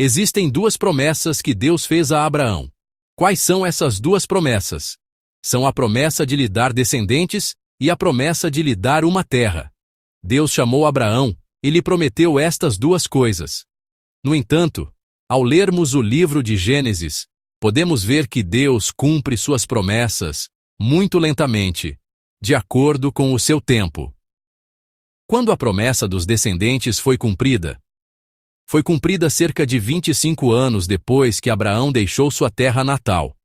Existem duas promessas que Deus fez a Abraão. Quais são essas duas promessas? São a promessa de lhe dar descendentes e a promessa de lhe dar uma terra. Deus chamou Abraão e lhe prometeu estas duas coisas. No entanto, ao lermos o livro de Gênesis, podemos ver que Deus cumpre suas promessas muito lentamente, de acordo com o seu tempo. Quando a promessa dos descendentes foi cumprida? Foi cumprida cerca de 25 anos depois que Abraão deixou sua terra natal.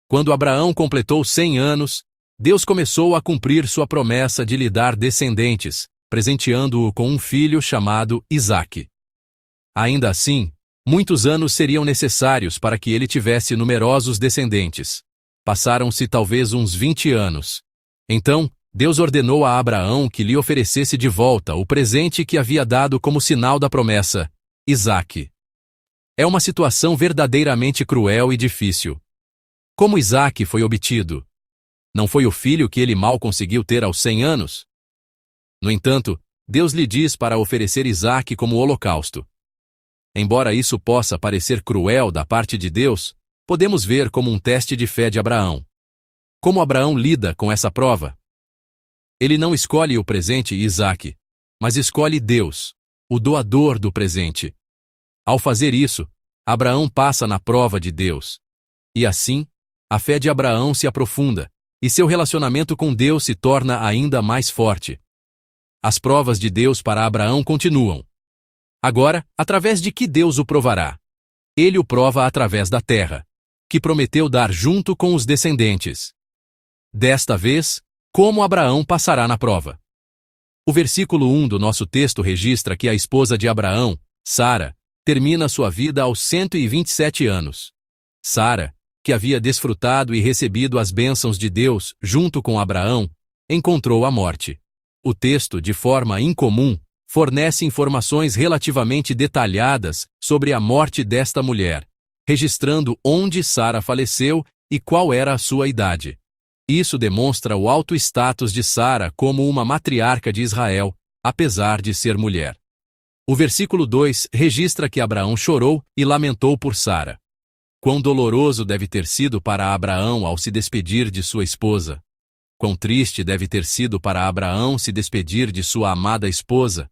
Quando Abraão completou 100 anos, Deus começou a cumprir sua promessa de lhe dar descendentes, presenteando-o com um filho chamado Isaque. Ainda assim, muitos anos seriam necessários para que ele tivesse numerosos descendentes. Passaram-se talvez uns 20 anos. Então, Deus ordenou a Abraão que lhe oferecesse de volta o presente que havia dado como sinal da promessa, Isaque. É uma situação verdadeiramente cruel e difícil. Como Isaque foi obtido? Não foi o filho que ele mal conseguiu ter aos 100 anos? No entanto, Deus lhe diz para oferecer Isaque como holocausto. Embora isso possa parecer cruel da parte de Deus, podemos ver como um teste de fé de Abraão. Como Abraão lida com essa prova? Ele não escolhe o presente Isaque, mas escolhe Deus, o doador do presente. Ao fazer isso, Abraão passa na prova de Deus. E assim, a fé de Abraão se aprofunda, e seu relacionamento com Deus se torna ainda mais forte. As provas de Deus para Abraão continuam. Agora, através de que Deus o provará? Ele o prova através da terra, que prometeu dar junto com os descendentes. Desta vez, como Abraão passará na prova? O versículo 1 do nosso texto registra que a esposa de Abraão, Sara, termina sua vida aos 127 anos. Sara, que havia desfrutado e recebido as bênçãos de Deus junto com Abraão, encontrou a morte. O texto, de forma incomum, fornece informações relativamente detalhadas sobre a morte desta mulher, registrando onde Sara faleceu e qual era a sua idade. Isso demonstra o alto status de Sara como uma matriarca de Israel, apesar de ser mulher. O versículo 2 registra que Abraão chorou e lamentou por Sara. Quão doloroso deve ter sido para Abraão ao se despedir de sua esposa. Quão triste deve ter sido para Abraão se despedir de sua amada esposa,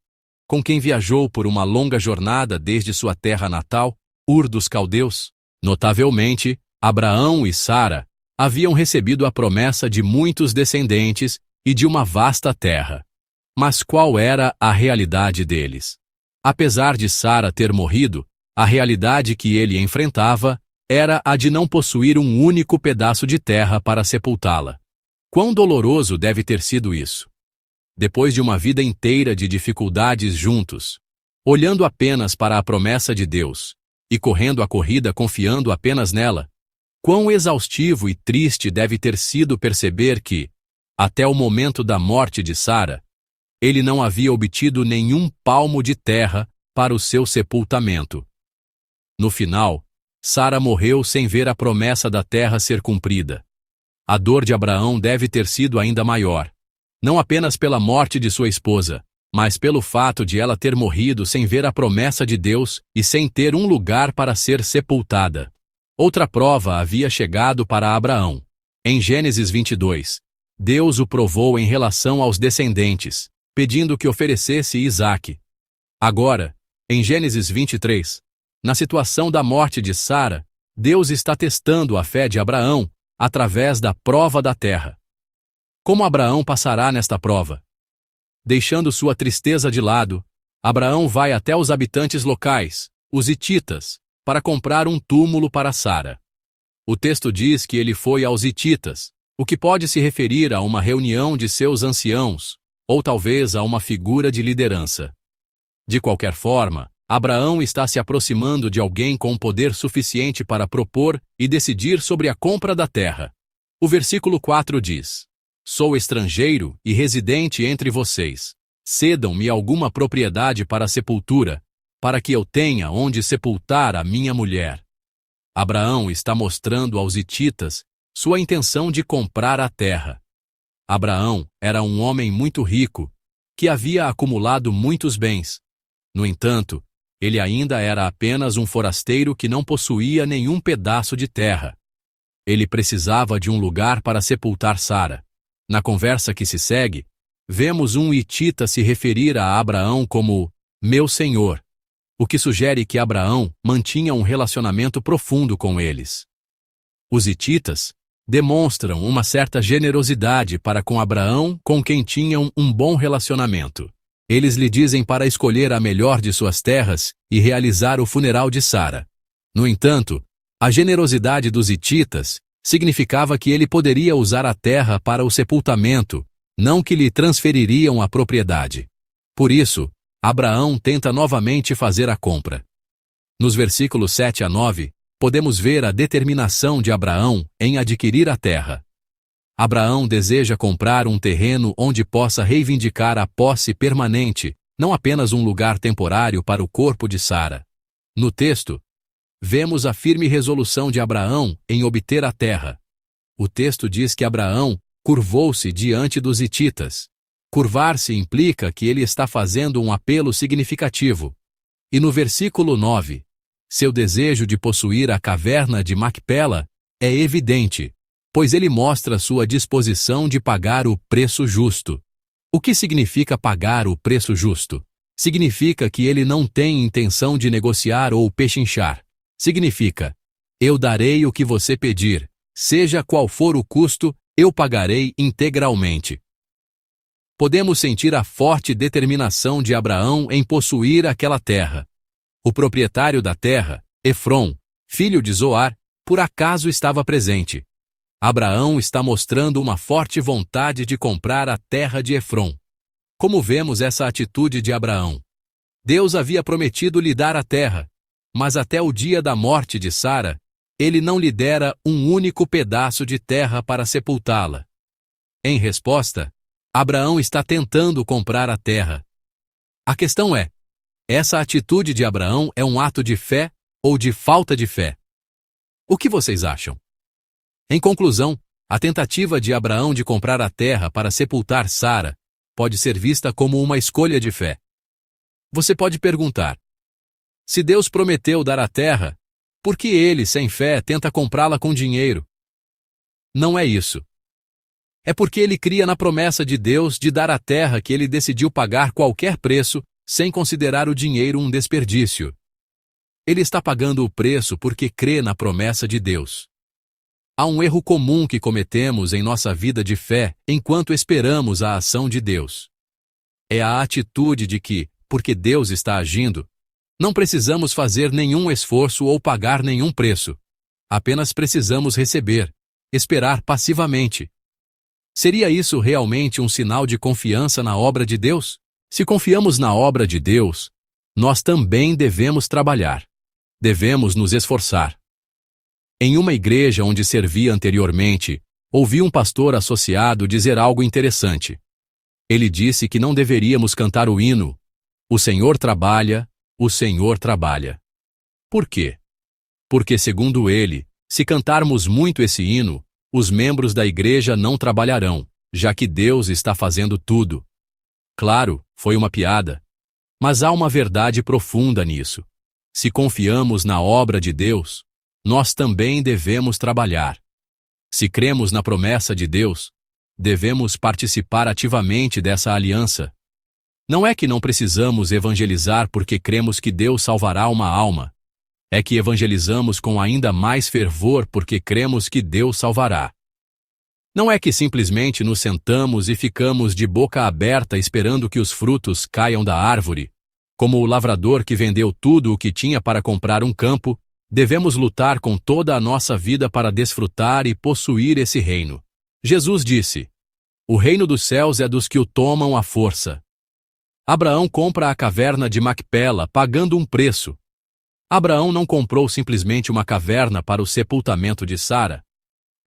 com quem viajou por uma longa jornada desde sua terra natal, Ur dos Caldeus. Notavelmente, Abraão e Sara haviam recebido a promessa de muitos descendentes e de uma vasta terra. Mas qual era a realidade deles? Apesar de Sara ter morrido, a realidade que ele enfrentava era a de não possuir um único pedaço de terra para sepultá-la. Quão doloroso deve ter sido isso? Depois de uma vida inteira de dificuldades juntos, olhando apenas para a promessa de Deus e correndo a corrida confiando apenas nela, quão exaustivo e triste deve ter sido perceber que, até o momento da morte de Sara, ele não havia obtido nenhum palmo de terra para o seu sepultamento. No final, Sara morreu sem ver a promessa da terra ser cumprida. A dor de Abraão deve ter sido ainda maior, não apenas pela morte de sua esposa, mas pelo fato de ela ter morrido sem ver a promessa de Deus e sem ter um lugar para ser sepultada. Outra prova havia chegado para Abraão. Em Gênesis 22, Deus o provou em relação aos descendentes, pedindo que oferecesse Isaque. Agora, em Gênesis 23, na situação da morte de Sara, Deus está testando a fé de Abraão através da prova da terra. Como Abraão passará nesta prova? Deixando sua tristeza de lado, Abraão vai até os habitantes locais, os hititas, para comprar um túmulo para Sara. O texto diz que ele foi aos hititas, o que pode se referir a uma reunião de seus anciãos, ou talvez a uma figura de liderança. De qualquer forma, Abraão está se aproximando de alguém com poder suficiente para propor e decidir sobre a compra da terra. O versículo 4 diz: Sou estrangeiro e residente entre vocês. Cedam-me alguma propriedade para a sepultura, para que eu tenha onde sepultar a minha mulher. Abraão está mostrando aos hititas sua intenção de comprar a terra. Abraão era um homem muito rico, que havia acumulado muitos bens. No entanto, Ele ainda era apenas um forasteiro que não possuía nenhum pedaço de terra. Ele precisava de um lugar para sepultar Sara. Na conversa que se segue, vemos um hitita se referir a Abraão como meu senhor, o que sugere que Abraão mantinha um relacionamento profundo com eles. Os hititas demonstram uma certa generosidade para com Abraão, com quem tinham um bom relacionamento. Eles lhe dizem para escolher a melhor de suas terras e realizar o funeral de Sara. No entanto, a generosidade dos hititas significava que ele poderia usar a terra para o sepultamento, não que lhe transfeririam a propriedade. Por isso, Abraão tenta novamente fazer a compra. Nos versículos 7 a 9, podemos ver a determinação de Abraão em adquirir a terra. Abraão deseja comprar um terreno onde possa reivindicar a posse permanente, não apenas um lugar temporário para o corpo de Sara. No texto, vemos a firme resolução de Abraão em obter a terra. O texto diz que Abraão curvou-se diante dos hititas. Curvar-se implica que ele está fazendo um apelo significativo. E no versículo 9, seu desejo de possuir a caverna de Macpela é evidente, pois ele mostra sua disposição de pagar o preço justo. O que significa pagar o preço justo? Significa que ele não tem intenção de negociar ou pechinchar. Significa, eu darei o que você pedir, seja qual for o custo, eu pagarei integralmente. Podemos sentir a forte determinação de Abraão em possuir aquela terra. O proprietário da terra, Efrom, filho de Zoar, por acaso estava presente. Abraão está mostrando uma forte vontade de comprar a terra de Efrom. Como vemos essa atitude de Abraão? Deus havia prometido lhe dar a terra, mas até o dia da morte de Sara, ele não lhe dera um único pedaço de terra para sepultá-la. Em resposta, Abraão está tentando comprar a terra. A questão é, essa atitude de Abraão é um ato de fé ou de falta de fé? O que vocês acham? Em conclusão, a tentativa de Abraão de comprar a terra para sepultar Sara pode ser vista como uma escolha de fé. Você pode perguntar: se Deus prometeu dar a terra, por que ele, sem fé, tenta comprá-la com dinheiro? Não é isso. É porque ele cria na promessa de Deus de dar a terra que ele decidiu pagar qualquer preço, sem considerar o dinheiro um desperdício. Ele está pagando o preço porque crê na promessa de Deus. Há um erro comum que cometemos em nossa vida de fé enquanto esperamos a ação de Deus. É a atitude de que, porque Deus está agindo, não precisamos fazer nenhum esforço ou pagar nenhum preço. Apenas precisamos receber, esperar passivamente. Seria isso realmente um sinal de confiança na obra de Deus? Se confiamos na obra de Deus, nós também devemos trabalhar. Devemos nos esforçar. Em uma igreja onde servia anteriormente, ouvi um pastor associado dizer algo interessante. Ele disse que não deveríamos cantar o hino "O Senhor trabalha, o Senhor trabalha". Por quê? Porque, segundo ele, se cantarmos muito esse hino, os membros da igreja não trabalharão, já que Deus está fazendo tudo. Claro, foi uma piada. Mas há uma verdade profunda nisso. Se confiamos na obra de Deus, nós também devemos trabalhar. Se cremos na promessa de Deus, devemos participar ativamente dessa aliança. Não é que não precisamos evangelizar porque cremos que Deus salvará uma alma. É que evangelizamos com ainda mais fervor porque cremos que Deus salvará. Não é que simplesmente nos sentamos e ficamos de boca aberta esperando que os frutos caiam da árvore. Como o lavrador que vendeu tudo o que tinha para comprar um campo, devemos lutar com toda a nossa vida para desfrutar e possuir esse reino. Jesus disse: "O reino dos céus é dos que o tomam à força". Abraão compra a caverna de Macpela pagando um preço. Abraão não comprou simplesmente uma caverna para o sepultamento de Sara.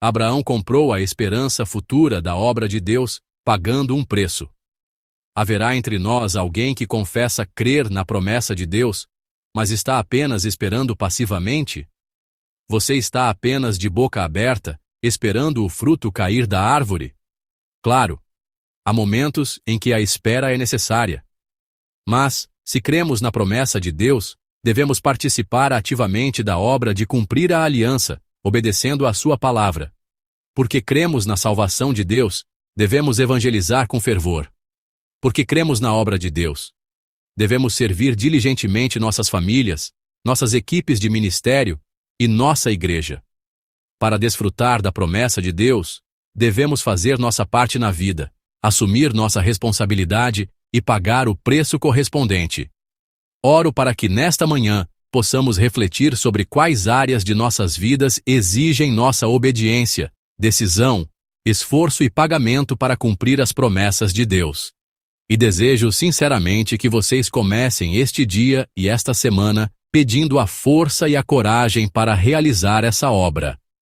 Abraão comprou a esperança futura da obra de Deus pagando um preço. Haverá entre nós alguém que confessa crer na promessa de Deus, mas está apenas esperando passivamente? Você está apenas de boca aberta, esperando o fruto cair da árvore? Claro, há momentos em que a espera é necessária. Mas, se cremos na promessa de Deus, devemos participar ativamente da obra de cumprir a aliança, obedecendo à sua palavra. Porque cremos na salvação de Deus, devemos evangelizar com fervor. Porque cremos na obra de Deus, devemos servir diligentemente nossas famílias, nossas equipes de ministério e nossa igreja. Para desfrutar da promessa de Deus, devemos fazer nossa parte na vida, assumir nossa responsabilidade e pagar o preço correspondente. Oro para que nesta manhã possamos refletir sobre quais áreas de nossas vidas exigem nossa obediência, decisão, esforço e pagamento para cumprir as promessas de Deus. E desejo sinceramente que vocês comecem este dia e esta semana pedindo a força e a coragem para realizar essa obra.